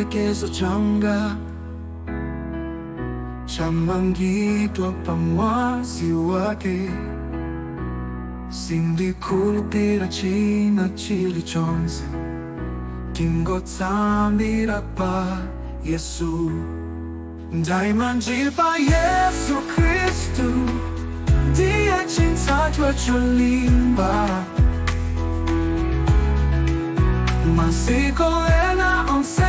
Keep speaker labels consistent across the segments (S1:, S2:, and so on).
S1: Kiembekezo changa cha mangitwa pamwazi wake, sindikulupira china chilichonse, kingotsambira pa Yesu. Ndaimanjira pa Yesu Kristu, ndiye chintajwa cholimba. Masiko ena onse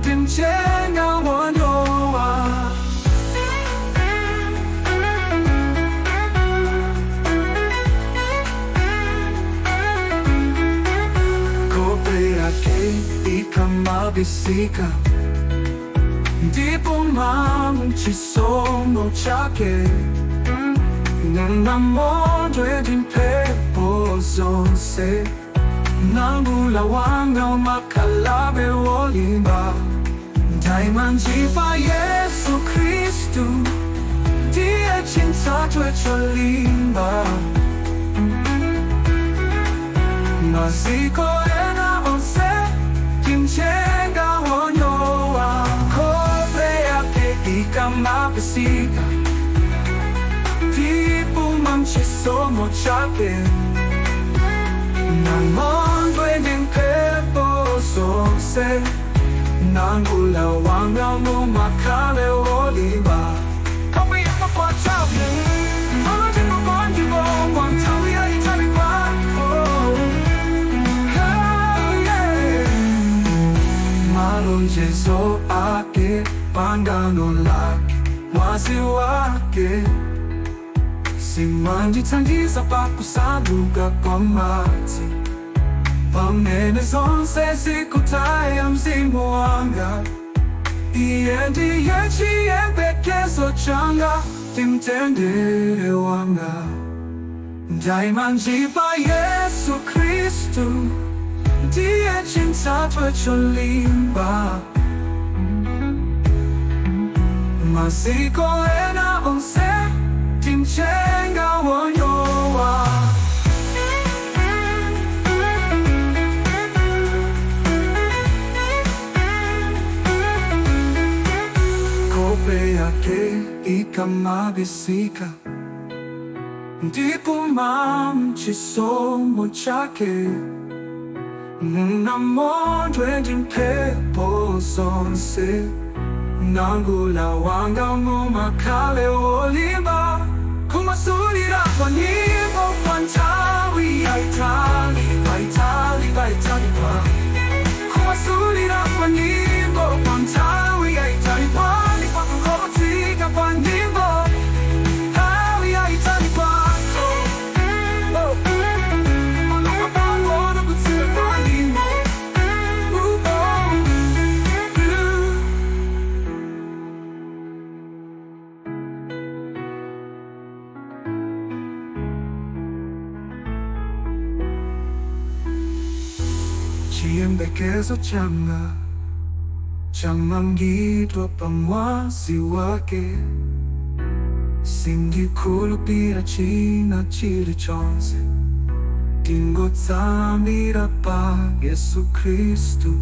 S1: timchenga wanyowa. Kope yake ikamabisika, ndipo mamu chisomo chake namondwe dimpepo zonse, nangula wanga umakalabe wolimba. Ndaimanjira Yesu Kristu, ndiye chintajwe cholimba. Maziko ena onse timchenga wanyowa. Kope yake ikamabisika, ndipo mamu chisomo chake namondwe dimpepo zonse, nangula wanga umakalabe wolimba. Kope yako kwa chabu, olojimo bondibo, mwantawi ya itali kwako. Malonjezo ake, pangano lake, mwazi wake, simanjitangiza pakusaduka kwa mati. Pamene zonse zikutaya mzimu wanga, iye ndiye chiyembekezo changa, timtendere wanga. Ndaimanjira Yesu Kristu, ndiye chintajwe cholimba. Masiko ena onse timchenga wanyowa. Kope yake ikamabisika, ndipo mamu chisomo chake namondwe dimpepo zonse, nangula wanga umakalabe wolimba. Kumasulira kwa nyimbo kwa ntawi ya itali, kwa kumasulira kwa nyimbo kwa ntawi ya itali, kwa kuhotika kwa nyimbo ntawi ya itali kwako. Kiembekezo changa cha mangitwa pamwazi wake, sindikulupira china chilichonse, kingotsambira pa Yesu Kristu.